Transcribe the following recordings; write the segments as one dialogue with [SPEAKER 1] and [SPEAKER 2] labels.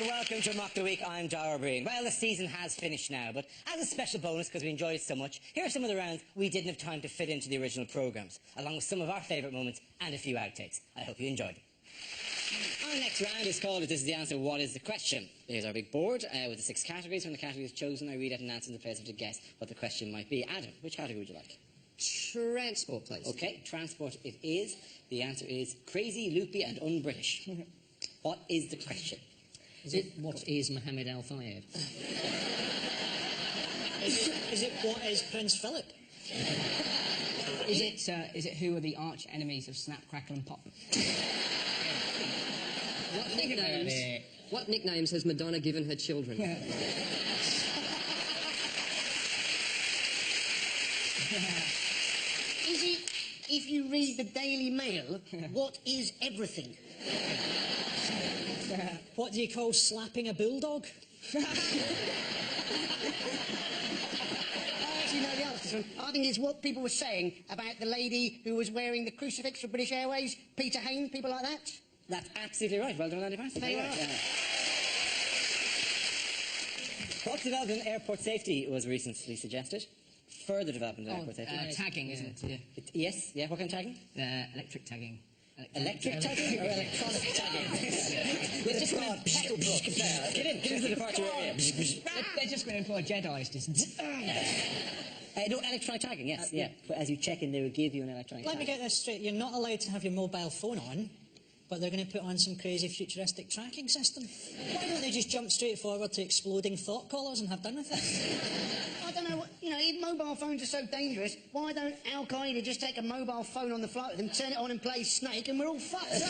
[SPEAKER 1] and welcome to Mock the Week. I'm Dara Breen. Well, the season has finished now, but as a special bonus, because we enjoyed it so much, here are some of the rounds we didn't have time to fit into the original programmes, along with some of our favourite moments and a few outtakes. I hope you enjoyed them. Our next round is called, if this is the answer, what is the question? Here's our big board with the 6 categories. When the category is chosen, I read out an answer and the players have to guess what the question might be. Adam, which category would you like?
[SPEAKER 2] Transport, please.
[SPEAKER 1] OK, transport it is. The answer is crazy, loopy and un-British. What is the question?
[SPEAKER 2] What is Mohammed Al Fayed?
[SPEAKER 3] Is it what is Prince Philip?
[SPEAKER 2] Is it who are the arch enemies of Snap, Crackle and Pop? What nicknames has Madonna given her children?
[SPEAKER 4] Is it, if you read the Daily Mail, what is everything?
[SPEAKER 3] What do you call slapping a bulldog?
[SPEAKER 4] I actually know the answer to this one. I think it's what people were saying about the lady who was wearing the crucifix for British Airways, Peter Hain, people like that.
[SPEAKER 1] That's absolutely right. Well done, Andy Parsons.
[SPEAKER 4] Very well.
[SPEAKER 1] What development in airport safety was recently suggested? Further development in airport safety?
[SPEAKER 2] Tagging, isn't it?
[SPEAKER 1] Yes, yeah. What kind of tagging?
[SPEAKER 2] Electric tagging.
[SPEAKER 1] Electric tagging or electronic tagging? With a broad pedal book. Get into the departure area.
[SPEAKER 2] They're just going to employ Jedis.
[SPEAKER 1] No, electronic tagging, yes, yeah. But as you check in, they will give you an electronic tag.
[SPEAKER 3] Let me get this straight. You're not allowed to have your mobile phone on, but they're going to put on some crazy futuristic tracking system. Why don't they just jump straight forward to exploding thought collars and have done with it?
[SPEAKER 4] I don't know, if mobile phones are so dangerous, why don't Al Qaeda just take a mobile phone on the flight with them, turn it on and play Snake, and we're all fucked up?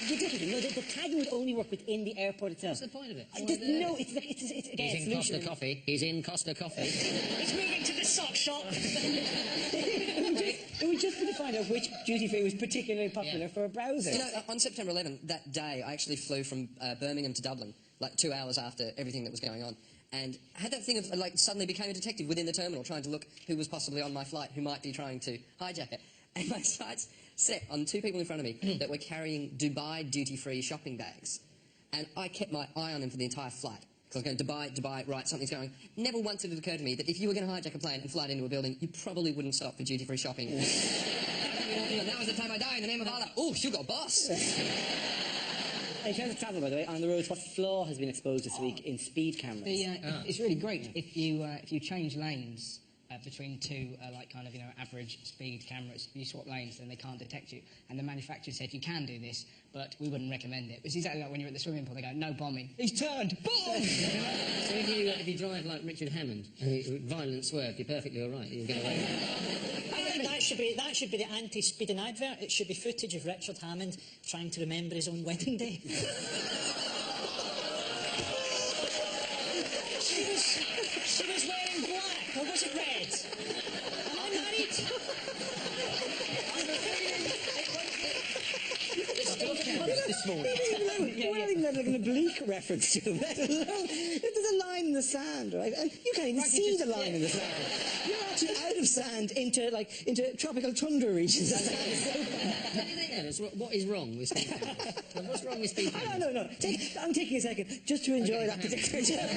[SPEAKER 1] No, the tagging would only work within the airport itself.
[SPEAKER 2] What's the point of it?
[SPEAKER 1] No, it's again,
[SPEAKER 2] He's in Costa Coffee. He's in Costa Coffee.
[SPEAKER 3] It's moving to the sock shop.
[SPEAKER 1] It would just be to find out which duty-free was particularly popular for a browser.
[SPEAKER 2] You know, on September 11, that day, I actually flew from Birmingham to Dublin, like 2 hours after everything that was going on. And I had that thing of, like, suddenly became a detective within the terminal, trying to look who was possibly on my flight, who might be trying to hijack it. And my sights set on 2 people in front of me that were carrying Dubai duty-free shopping bags. And I kept my eye on them for the entire flight. Because I was going, Dubai, right, something's going. Never once did it occur to me that if you were going to hijack a plane and fly it into a building, you probably wouldn't stop for duty-free shopping. Now is the time I die in the name of Allah. Oh, you got boss.
[SPEAKER 1] In terms of travel, by the way, on the roads, what flaw has been exposed this week in speed cameras?
[SPEAKER 2] It's really great if you change lanes between 2 average speed cameras. If you swap lanes, then they can't detect you. And the manufacturer said you can do this, but we wouldn't recommend it. It's exactly like when you're at the swimming pool. They go, no bombing. He's turned. Boom.
[SPEAKER 5] So if you drive like Richard Hammond, violent swerve, you're perfectly all right. You'll get away.
[SPEAKER 3] That should be the anti-speeding advert. It should be footage of Richard Hammond trying to remember his own wedding day. She was wearing black, or was it red? Am I married?
[SPEAKER 1] This morning. We're not even having an oblique reference to them, let alone there's a line in the sand, right? And you can't even see the line in the sand. You're actually out of sand into tropical tundra regions.
[SPEAKER 5] What is wrong with speed cameras? What's wrong with speed cameras?
[SPEAKER 1] No. I'm taking a second just to enjoy that particular joke.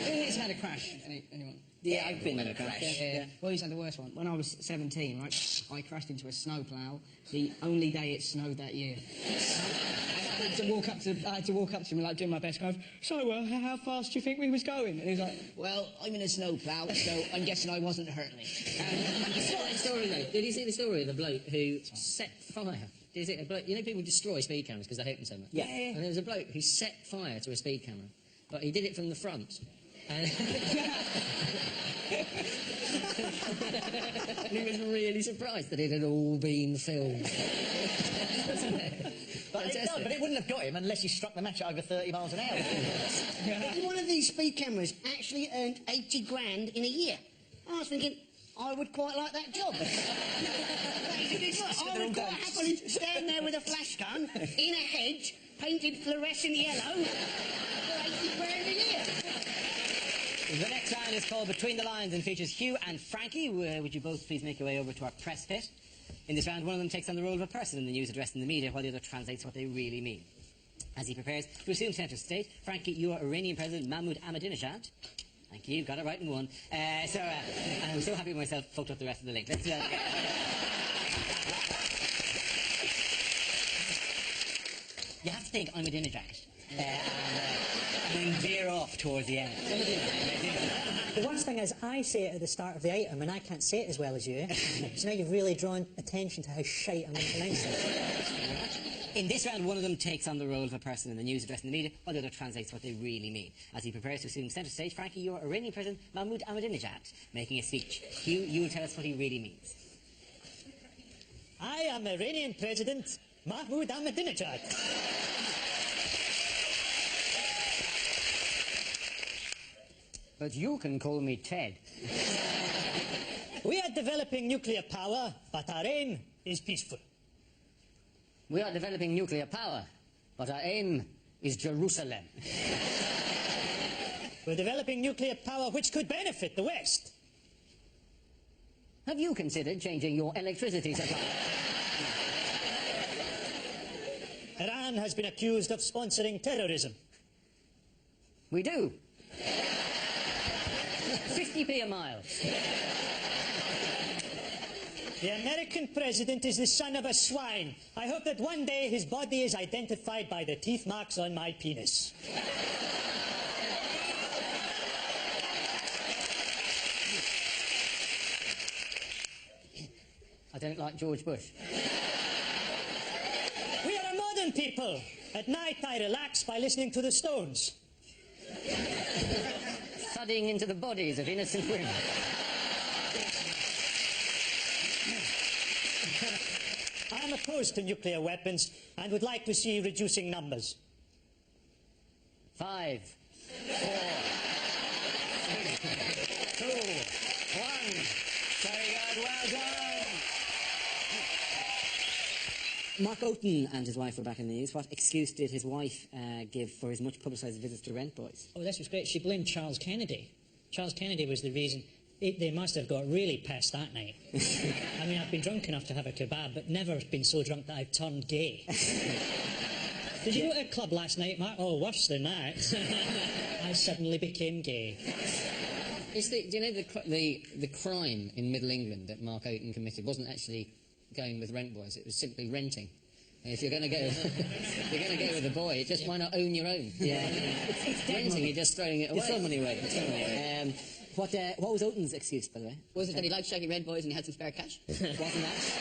[SPEAKER 2] Who has had a crash? Anyone?
[SPEAKER 1] Yeah, I've been in a crash.
[SPEAKER 2] Yeah. Well, he's had the worst one. When I was 17, right, I crashed into a snowplow the only day it snowed that year. I had to walk up to him, like, doing my best, going, so, how fast do you think we was going? And he was like, well, I'm in a snowplow, so I'm guessing I wasn't hurtling.
[SPEAKER 5] Story, though. Did you see the story of the bloke who set fire? Is it a bloke? You know, people destroy speed cameras because they hate them so much.
[SPEAKER 1] Yeah.
[SPEAKER 5] And there was a bloke who set fire to a speed camera, but he did it from the front. And he was really surprised that it had all been filmed.
[SPEAKER 6] But it wouldn't have got him unless he struck the match at over 30 miles an hour.
[SPEAKER 4] If one of these speed cameras actually earned 80 grand in a year, I was thinking, I would quite like that job. I would quite happily stand there with a flash gun in a hedge, painted fluorescent yellow, for 80 grand a year.
[SPEAKER 1] The next round is called Between the Lines and features Hugh and Frankie. Would you both please make your way over to our press pit? In this round, one of them takes on the role of a person in the news addressed in the media, while the other translates what they really mean. As he prepares to assume centre stage, Frankie, you are Iranian President Mahmoud Ahmadinejad. Thank you, got it right in one. I'm so happy with myself, fucked up the rest of the link. Let's do that again. You have to think Ahmadinejad. And then veer off towards the end.
[SPEAKER 3] The worst thing is, I say it at the start of the item, and I can't say it as well as you. So now you've really drawn attention to how shite I'm going to pronounce it.
[SPEAKER 1] In this round, one of them takes on the role of a person in the news addressing the media, while the other translates what they really mean. As he prepares to assume centre stage, Frankie, you are Iranian President Mahmoud Ahmadinejad, making a speech. Hugh, you will tell us what he really means.
[SPEAKER 3] I am Iranian President Mahmoud Ahmadinejad.
[SPEAKER 5] But you can call me Ted.
[SPEAKER 3] We are developing nuclear power, but our aim is peaceful.
[SPEAKER 5] We are developing nuclear power, but our aim is Jerusalem.
[SPEAKER 3] We're developing nuclear power which could benefit the West.
[SPEAKER 5] Have you considered changing your electricity supply?
[SPEAKER 3] Iran has been accused of sponsoring terrorism.
[SPEAKER 5] We do. 50p a mile.
[SPEAKER 3] The American president is the son of a swine. I hope that one day his body is identified by the teeth marks on my penis.
[SPEAKER 5] I don't like George Bush.
[SPEAKER 3] We are a modern people. At night I relax by listening to the Stones.
[SPEAKER 5] Thudding into the bodies of innocent women.
[SPEAKER 3] I am opposed to nuclear weapons and would like to see reducing numbers.
[SPEAKER 5] 5, 4, 3, 2, 1. Very good, well done.
[SPEAKER 1] Mark Oaten and his wife were back in the news. What excuse did his wife give for his much publicised visits to rent boys?
[SPEAKER 3] Oh, this was great. She blamed Charles Kennedy. Charles Kennedy was the reason. They must have got really pissed that night. I mean, I've been drunk enough to have a kebab, but never been so drunk that I've turned gay. Did you go to a club last night, Mark? Oh, worse than that. I suddenly became gay.
[SPEAKER 5] Do you know the crime in Middle England that Mark Oaten committed wasn't actually going with rent boys, it was simply renting. And if you're going to go, if you're going to go with a boy, just why not own your own?
[SPEAKER 1] Yeah, it's
[SPEAKER 5] renting, you're just throwing it away.
[SPEAKER 1] It's throwing money away. It's throwing money away. What was Oaten's excuse, by the way?
[SPEAKER 4] Was it that he liked shagging red boys and he had some spare cash?
[SPEAKER 1] Wasn't that?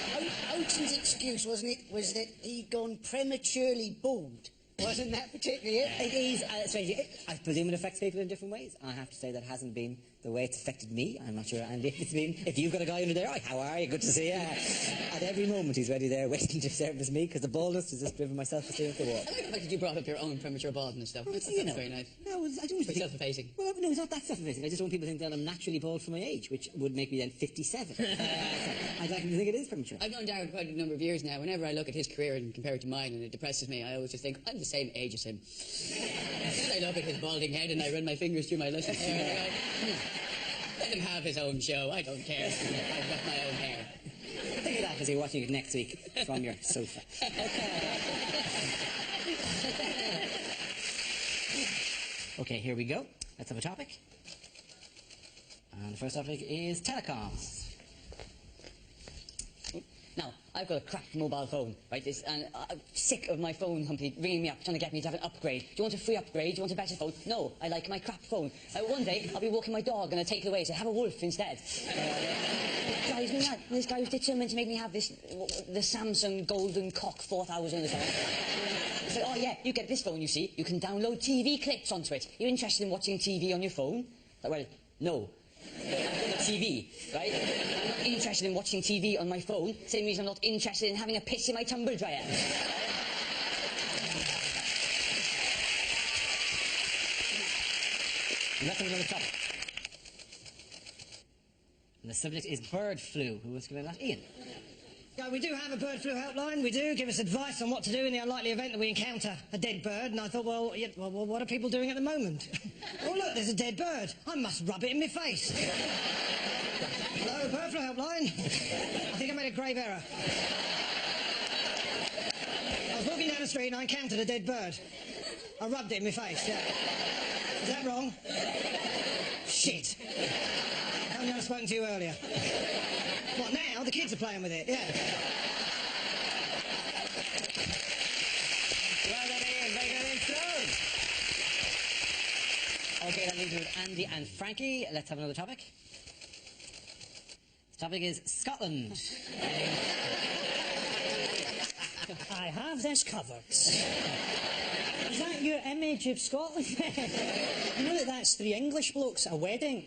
[SPEAKER 4] Oaten's excuse, wasn't it, was that he'd gone prematurely bald. Wasn't that particularly it?
[SPEAKER 1] It is, strange. I presume it affects people in different ways. I have to say that hasn't been the way it's affected me. I'm not sure, Andy, if it's been. If you've got a guy under there, how are you? Good to see you. At every moment he's ready there, waiting to service me, because the baldness has just driven my self-esteem off the wall.
[SPEAKER 4] I like the fact that you brought up your own premature baldness, though. That's very nice.
[SPEAKER 1] No, I don't think...
[SPEAKER 4] Self-effacing.
[SPEAKER 1] Well, no, it's not that self-effacing. I just want people to think that I'm naturally bald for my age, which would make me then 57. So I'd like them to think it is premature.
[SPEAKER 4] I've known Darren for quite a number of years now. Whenever I look at his career and compare it to mine, and it depresses me, I always just think, I'm the same age as him. I look at his balding head and I run my fingers through my luscious hair and I go, let him have his own show, I don't care. I've got my own hair.
[SPEAKER 1] Think of that as you're watching it next week from your sofa. Okay, here we go. Let's have a topic. And the first topic is telecoms.
[SPEAKER 4] Now, I've got a crap mobile phone, right? And I'm sick of my phone company ringing me up, trying to get me to have an upgrade. Do you want a free upgrade? Do you want a better phone? No, I like my crap phone. One day, I'll be walking my dog and I'll take it away and say, have a wolf instead. It drives me mad. This guy was determined to make me have this, the Samsung Golden Cock 4000 or something. It's like, oh yeah, you get this phone, you see. You can download TV clips onto it. You're interested in watching TV on your phone? Like, well, no. I've got a TV, right? I'm not interested in watching TV on my phone, same reason I'm not interested in having a piss in my tumble dryer.
[SPEAKER 1] And that's another topic. And the subject is bird flu. Who wants to go that? Ian.
[SPEAKER 7] Yeah, we do have a bird flu helpline. We do give us advice on what to do in the unlikely event that we encounter a dead bird. And I thought, well, what are people doing at the moment? Oh, look, there's a dead bird. I must rub it in my face. Hello, bird bird flu helpline. I think I made a grave error. I was walking down the street and I encountered a dead bird. I rubbed it in my face, yeah. Is that wrong? Shit. How only I've spoken to you earlier. What, now? The kids are playing with it, yeah.
[SPEAKER 1] Well done, Ian. Very good intro. Okay, that leaves me with Andy and Frankie. Let's have another topic. The topic is Scotland.
[SPEAKER 3] I have this covered. Is that your image of Scotland? You know that's three English blokes at a wedding?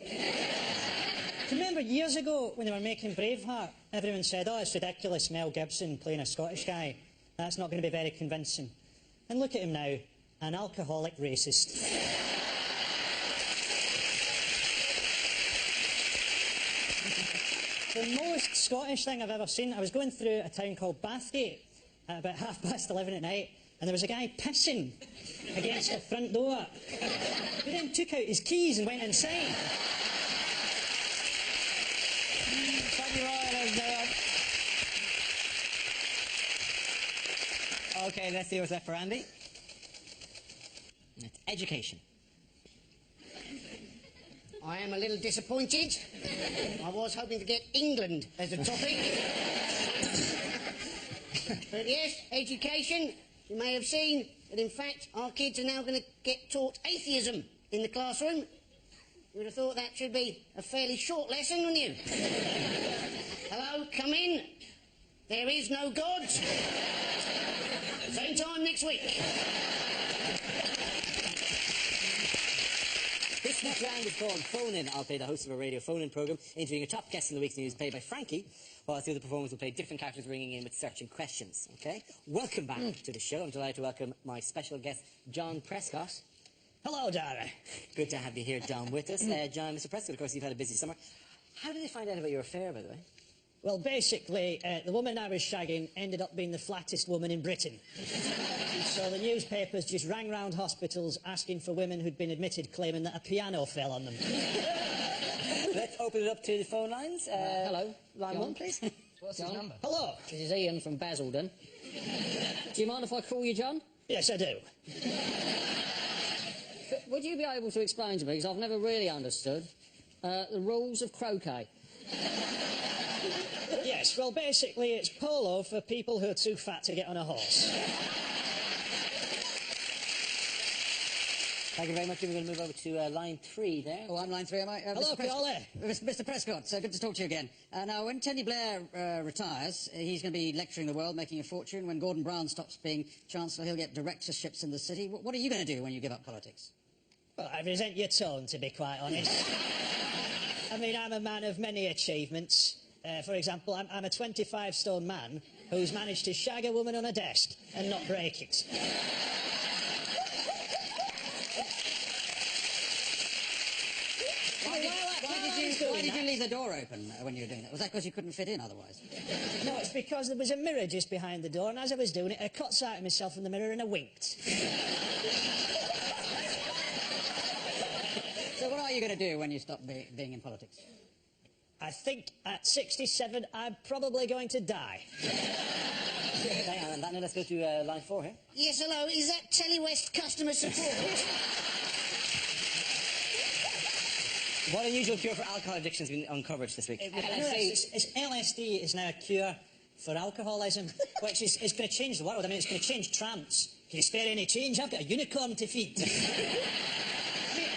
[SPEAKER 3] Do you remember years ago when they were making Braveheart, everyone said, oh, it's ridiculous, Mel Gibson playing a Scottish guy. That's not going to be very convincing. And look at him now, an alcoholic racist. The most Scottish thing I've ever seen, I was going through a town called Bathgate at about 11:30 at night, and there was a guy pissing against the front door. He then took out his keys and went inside.
[SPEAKER 1] Okay, let's see what's left for Andy. It's education.
[SPEAKER 8] I am a little disappointed. I was hoping to get England as a topic. But yes, education. You may have seen that in fact our kids are now going to get taught atheism in the classroom. You would have thought that should be a fairly short lesson, wouldn't you? Hello, come in. There is no God. Same time next week.
[SPEAKER 1] This next round is called Phone In. I'll play the host of a radio phone-in programme, interviewing a top guest in the week's news, played by Frankie, whilst the other performers will play different characters ringing in with searching questions. Okay? Welcome back to the show. I'm delighted to welcome my special guest, John Prescott.
[SPEAKER 3] Hello, Dara.
[SPEAKER 1] Good to have you here, John, with us. John, Mr. Prescott, of course, you've had a busy summer. How did they find out about your affair, by the way?
[SPEAKER 3] Well, basically, the woman I was shagging ended up being the flattest woman in Britain. So the newspapers just rang round hospitals asking for women who'd been admitted, claiming that a piano fell on them.
[SPEAKER 1] Let's open it up to the phone lines.
[SPEAKER 5] Hello.
[SPEAKER 1] Line
[SPEAKER 5] John.
[SPEAKER 1] one, please.
[SPEAKER 6] What's his number?
[SPEAKER 3] Hello.
[SPEAKER 5] This is Ian from Basildon. Do you mind if I call you John?
[SPEAKER 3] Yes, I do.
[SPEAKER 5] But would you be able to explain to me, because I've never really understood, the rules of croquet?
[SPEAKER 3] Yes, well, basically, it's polo for people who are too fat to get on a horse.
[SPEAKER 1] Thank you very much. We're going to move over to line 3 there.
[SPEAKER 2] Oh, I'm line 3, am I?
[SPEAKER 3] Hello, Piole.
[SPEAKER 2] Mr. Prescott, good to talk to you again. Now, when Tony Blair retires, he's going to be lecturing the world, making a fortune. When Gordon Brown stops being Chancellor, he'll get directorships in the city. What are you going to do when you give up politics?
[SPEAKER 3] Well, I resent your tone, to be quite honest. I mean, I'm a man of many achievements. For example, I'm a 25-stone man who's managed to shag a woman on a desk and not break it.
[SPEAKER 2] Why did you leave the door open when you were doing that? Was that because you couldn't fit in otherwise?
[SPEAKER 3] No, it's because there was a mirror just behind the door, and as I was doing it, I caught sight of myself in the mirror and I winked.
[SPEAKER 2] So what are you going to do when you stop being in politics?
[SPEAKER 3] I think at 67, I'm probably going to die.
[SPEAKER 1] Hang on, now let's go to line 4 here.
[SPEAKER 8] Yes, hello. Is that Telewest customer support?
[SPEAKER 1] What unusual cure for alcohol addiction has been uncovered this week?
[SPEAKER 3] LSD is now a cure for alcoholism, which is going to change the world. I mean, it's going to change tramps. Can you spare any change? I've got a unicorn to feed. I mean,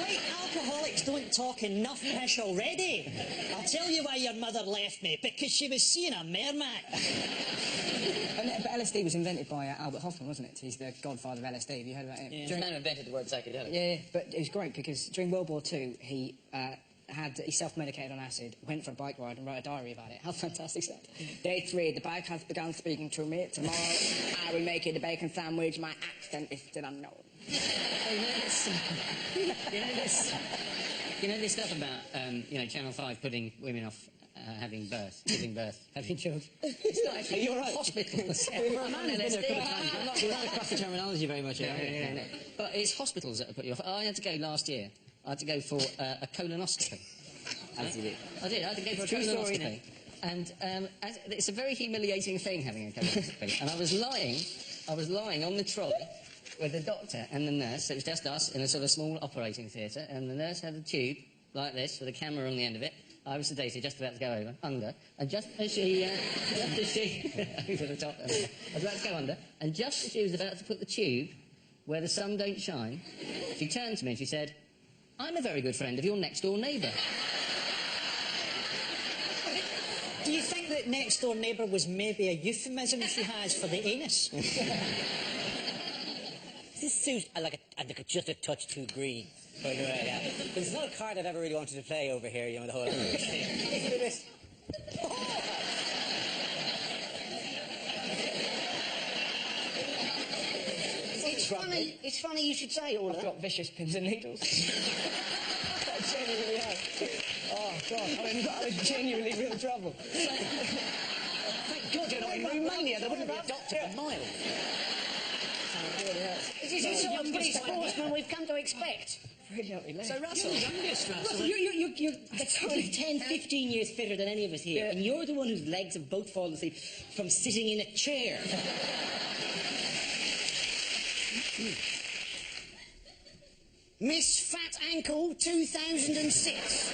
[SPEAKER 3] white alcoholics don't talk enough pish already. I'll tell you why your mother left me, because she was seeing a mermac.
[SPEAKER 9] But LSD was invented by Albert Hofmann, wasn't it? He's the godfather of LSD. Have you heard about him?
[SPEAKER 4] The man who invented the word psychedelic.
[SPEAKER 9] Yeah, but it was great because during World War II, he self-medicated on acid, went for a bike ride and wrote a diary about it. How fantastic is that? Day 3, the bike has begun speaking to me. Tomorrow, I will make it a bacon sandwich. My accent is still unknown.
[SPEAKER 5] You know this stuff about, Channel 5 putting women off giving birth, having children. It's not actually, you're right. Hospitals.
[SPEAKER 1] I'm not across the terminology very much.
[SPEAKER 5] Yeah. But it's hospitals that have put you off. I had to go last year. I had to go for a colonoscopy.
[SPEAKER 1] Absolutely.
[SPEAKER 5] I did. I had to go for a
[SPEAKER 1] True story,
[SPEAKER 5] colonoscopy. And it's a very humiliating thing having a colonoscopy. And I was lying on the trolley with the doctor and the nurse. It was just us in a sort of small operating theatre, and the nurse had a tube like this with a camera on the end of it. I was sedated, just about to go under, and just as she over the top, I was about to go under, and just as she was about to put the tube where the sun don't shine, she turned to me and she said, "I'm a very good friend of your next-door neighbour."
[SPEAKER 3] Do you think that next door neighbour was maybe a euphemism she has for the anus?
[SPEAKER 1] This suit just a touch too green. By the way, yeah. It's not a card I've ever really wanted to play over here, you know, the whole thing.
[SPEAKER 8] It's funny you should say all
[SPEAKER 9] I've
[SPEAKER 8] that.
[SPEAKER 9] got vicious pins and needles. I genuinely have. Oh, God, I'm in genuinely real trouble.
[SPEAKER 6] Thank God you're not in Romania. There wouldn't be a doctor for miles.
[SPEAKER 8] This is the sort of British sportsman we've come to expect.
[SPEAKER 9] Really helped me left.
[SPEAKER 2] So, Russell,
[SPEAKER 1] You're 10, 15 years fitter than any of us here, and you're the one whose legs have both fallen asleep from sitting in a chair.
[SPEAKER 8] Miss Fat Ankle 2006.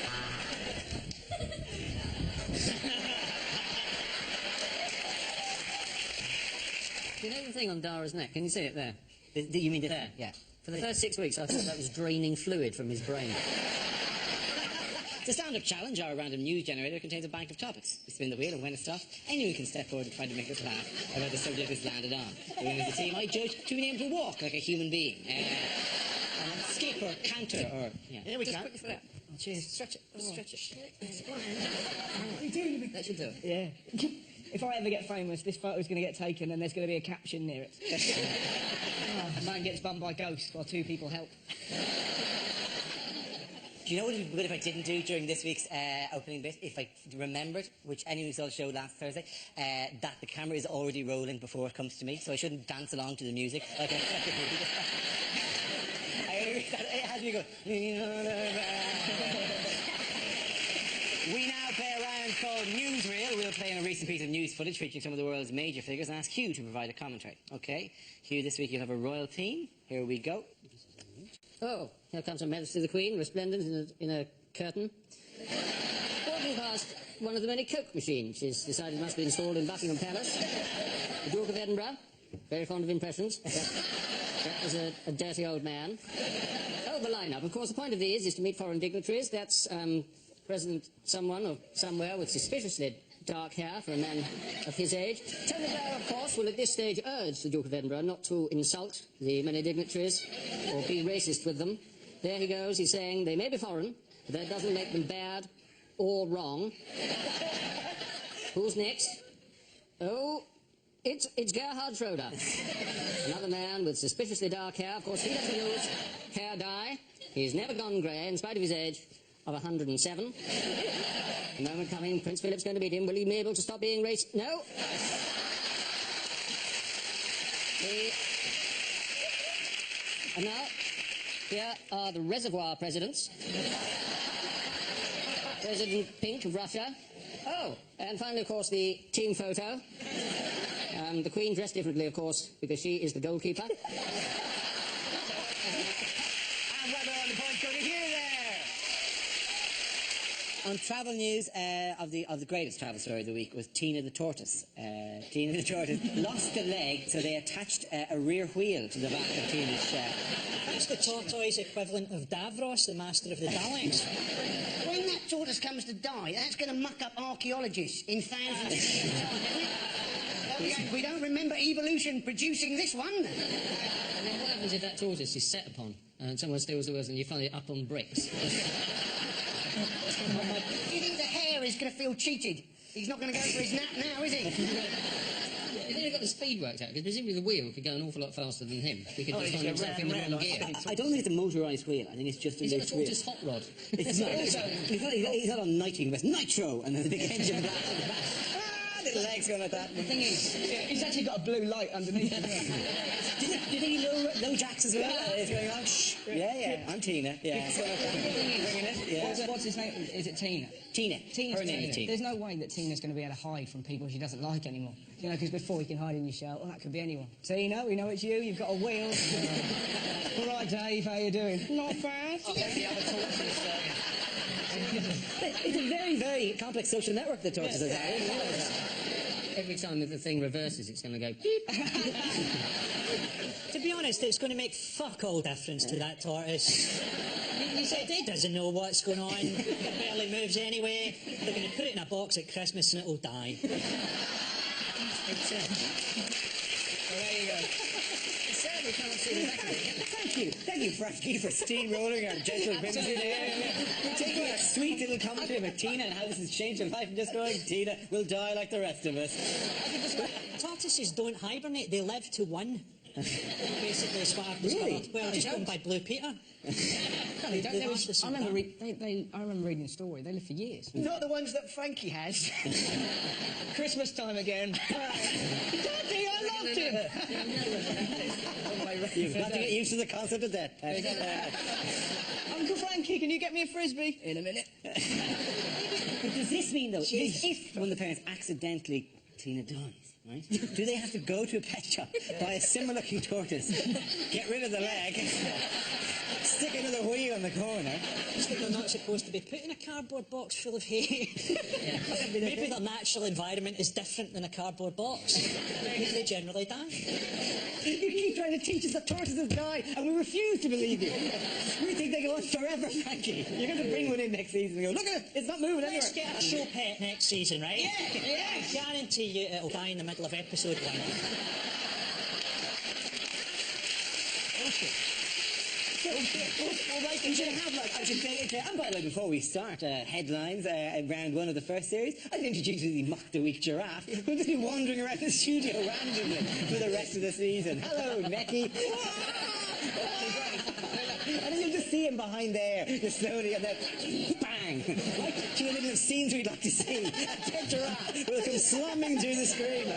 [SPEAKER 5] You know the thing on Dara's neck? Can you see it there?
[SPEAKER 1] You mean
[SPEAKER 5] There.
[SPEAKER 1] Yeah.
[SPEAKER 5] For the first 6 weeks, I thought that was draining fluid from his brain.
[SPEAKER 1] The stand-up challenge, our random news generator, contains a bank of topics. We spin the wheel, and when it stops, anyone can step forward and try to make us laugh about the subject it's landed on. The winner of the team I judge to be able to walk like a human being. Skip or canter or... Yeah.
[SPEAKER 6] Here we go.
[SPEAKER 2] quickly for that.
[SPEAKER 1] Oh, cheers. Stretch it. Stretch it.
[SPEAKER 2] That should do it.
[SPEAKER 9] Yeah. If I ever get famous, this photo's going to get taken and there's going to be a caption near it. Man gets bummed by ghosts while two people help.
[SPEAKER 1] Do you know what would be good if I didn't do during this week's opening bit? If I remembered, which anyone who saw the show last Thursday, that the camera is already rolling before it comes to me, so I shouldn't dance along to the music like a movie. It has me go. We now play a round called Newsreel. We'll play in a recent piece of news footage featuring some of the world's major figures and ask Hugh to provide a commentary. Okay, Hugh, this week you'll have a royal theme. Here we go.
[SPEAKER 5] Oh, here comes Her Majesty the Queen, resplendent in a curtain. Walking past one of the many Coke machines she's decided must be installed in Buckingham Palace. The Duke of Edinburgh, very fond of impressions. That was a dirty old man. Oh, the line-up. Of course, the point of these is to meet foreign dignitaries. That's President someone or somewhere with suspiciously dark hair for a man of his age. Tony Blair, of course, will at this stage urge the Duke of Edinburgh not to insult the many dignitaries or be racist with them. There he goes, he's saying they may be foreign, but that doesn't make them bad or wrong. Who's next? Oh, it's Gerhard Schroeder. Another man with suspiciously dark hair. Of course, he doesn't use hair dye. He's never gone grey, in spite of his age of 107. The moment coming, Prince Philip's going to meet him. Will he be able to stop being racist? No. And now, here are the reservoir presidents. President Pink of Russia. Oh, and finally, of course, the team photo. The Queen dressed differently, of course, because she is the goalkeeper.
[SPEAKER 1] And well done, the points go to Hugh there. On travel news, of the greatest travel story of the week was Tina the Tortoise. Tina the Tortoise lost a leg, so they attached a rear wheel to the back of Tina's chair.
[SPEAKER 3] That's the tortoise equivalent of Davros, the master of the Daleks.
[SPEAKER 8] When that tortoise comes to die, that's going to muck up archaeologists in thousands of years' time, isn't it? We don't remember evolution producing this one.
[SPEAKER 5] And then what happens if that tortoise is set upon and someone steals the wheels and you find it up on bricks?
[SPEAKER 8] Do you think the hare is going to feel cheated? He's not going to go for his nap now, is he?
[SPEAKER 5] He's only got the speed worked out, because presumably the wheel could go an awful lot faster than him. He could just find himself in the wrong gear.
[SPEAKER 1] I don't think it's a motorised wheel. I think it's just a
[SPEAKER 5] He's got a
[SPEAKER 1] loose wheel.
[SPEAKER 5] tortoise hot rod.
[SPEAKER 1] It's not. He's not on nitro, and then the big engine blast at the back. little legs going like that.
[SPEAKER 9] The thing is, he's actually got a blue light underneath as well.
[SPEAKER 1] Did he low jacks as well? It's going on. Shh. Yeah. I'm Tina. Yeah. Bringing it. Yeah.
[SPEAKER 9] What's his name? Is it Tina?
[SPEAKER 1] Tina.
[SPEAKER 9] Tina's
[SPEAKER 1] Her name is Tina.
[SPEAKER 9] There's no way that Tina's going to be able to hide from people she doesn't like anymore. You know, because before you can hide in your shell, well, that could be anyone. Tina, we know it's you. You've got a wheel. All right, Dave. How you doing? Not bad.
[SPEAKER 1] It's a very, very complex social network that tortures us. I didn't realise that.
[SPEAKER 5] Every time that the thing reverses, it's going to go beep.
[SPEAKER 3] To be honest, it's going to make fuck all difference to that tortoise. He said he doesn't know what's going on. It barely moves anyway. They're going to put it in a box at Christmas and it'll die.
[SPEAKER 9] Well, there you go.
[SPEAKER 1] Sadly, can't see the back of it. Thank you, Frankie, for steamrolling our gentle business. We're taking a sweet little commentary about Tina and how this has changed her life and just going, Tina will die like the rest of us.
[SPEAKER 3] Tortoises don't hibernate, they live to one. Basically, is what I've discovered.
[SPEAKER 1] Really?
[SPEAKER 3] Well, just going by Blue Peter.
[SPEAKER 9] I remember reading a story. They live for years.
[SPEAKER 6] Not the ones that Frankie has.
[SPEAKER 9] Christmas time again.
[SPEAKER 6] Daddy, I loved him.
[SPEAKER 1] You've got to get used to the concept of death.
[SPEAKER 9] Uncle Frankie, can you get me a frisbee? In a minute.
[SPEAKER 1] But does this mean, though, if one of the parents accidentally, Tina dies, right? Do they have to go to a pet shop, buy a similar-looking tortoise, get rid of the leg, stick another wheel in the corner?
[SPEAKER 3] Just that they're not supposed to be put in a cardboard box full of hay. Maybe their natural environment is different than a cardboard box. They generally die.
[SPEAKER 1] You keep trying to teach us that tortoises die, and we refuse to believe you. We think they go on forever, Frankie. You're going to bring one in next season and go, look at it, it's not moving anywhere.
[SPEAKER 3] Let's get a show pet next season, right?
[SPEAKER 1] Yeah.
[SPEAKER 3] I guarantee you it'll die in the middle of episode 1.
[SPEAKER 1] Well, we should have, like, I should say, and by the way, before we start headlines, round 1 of the first series, I'd introduce you to the Mock the Week giraffe, who's just been wandering around the studio randomly for the rest of the season. Hello, Necky. And then you'll just see him behind there, just slowly, and then bang! Right to the middle of scenes we'd like to see. A pet giraffe will come slumming through the screen.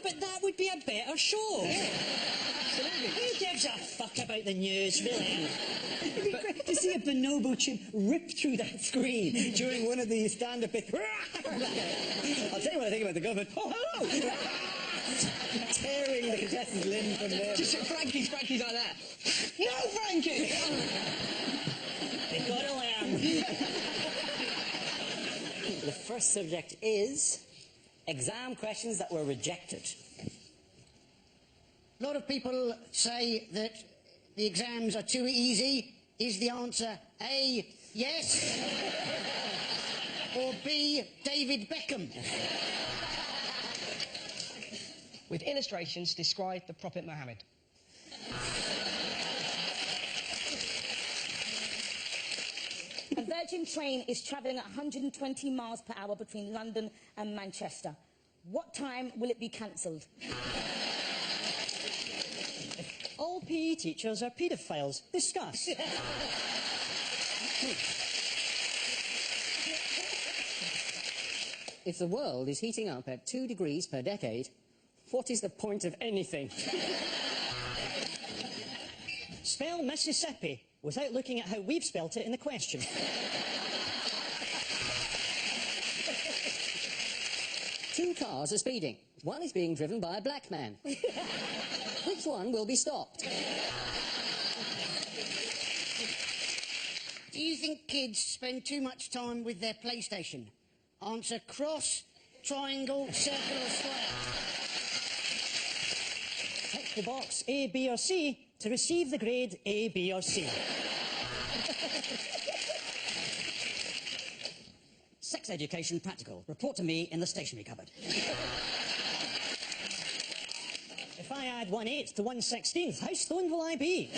[SPEAKER 3] But that would be a better show. Who gives a fuck about the news, really?
[SPEAKER 1] It'd be great to see a bonobo chimp rip through that screen during one of the stand-up bits. I'll tell you what I think about the government. Oh, hello! Tearing the contestant's limb from there.
[SPEAKER 9] Just Frankie's like that. No, Frankie!
[SPEAKER 3] They've got to learn.
[SPEAKER 1] The first subject is exam questions that were rejected.
[SPEAKER 8] A lot of people say that the exams are too easy. Is the answer A, yes? Or B, David Beckham?
[SPEAKER 9] With illustrations, describe the Prophet Muhammad.
[SPEAKER 10] A Virgin train is travelling at 120 miles per hour between London and Manchester. What time will it be cancelled?
[SPEAKER 3] All PE teachers are paedophiles. Discuss.
[SPEAKER 5] If the world is heating up at 2 degrees per decade, what is the point of anything?
[SPEAKER 3] Spell Mississippi without looking at how we've spelt it in the question.
[SPEAKER 5] Two cars are speeding. One is being driven by a black man. Which one will be stopped?
[SPEAKER 8] Do you think kids spend too much time with their PlayStation? Answer cross, triangle, circle or square.
[SPEAKER 3] Tick the box A, B or C to receive the grade A, B or C.
[SPEAKER 6] Sex education practical. Report to me in the stationery cupboard.
[SPEAKER 3] If I add 1/8 to 1/16, how stoned will I be?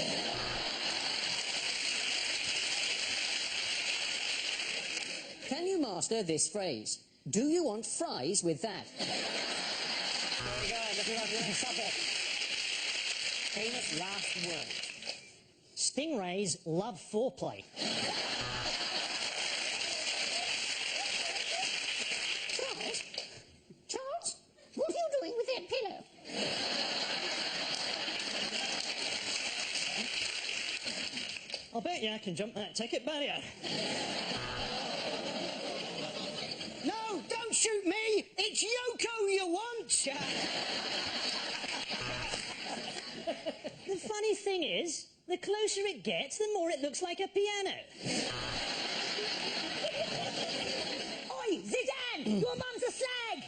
[SPEAKER 5] Can you master this phrase? Do you want fries with that?
[SPEAKER 1] Famous last word.
[SPEAKER 3] Stingrays love foreplay. you I can jump that ticket barrier.
[SPEAKER 7] No, don't shoot me! It's Yoko you want!
[SPEAKER 3] The funny thing is, the closer it gets, the more it looks like a piano.
[SPEAKER 10] Oi, Zidane! Your mum's a slag!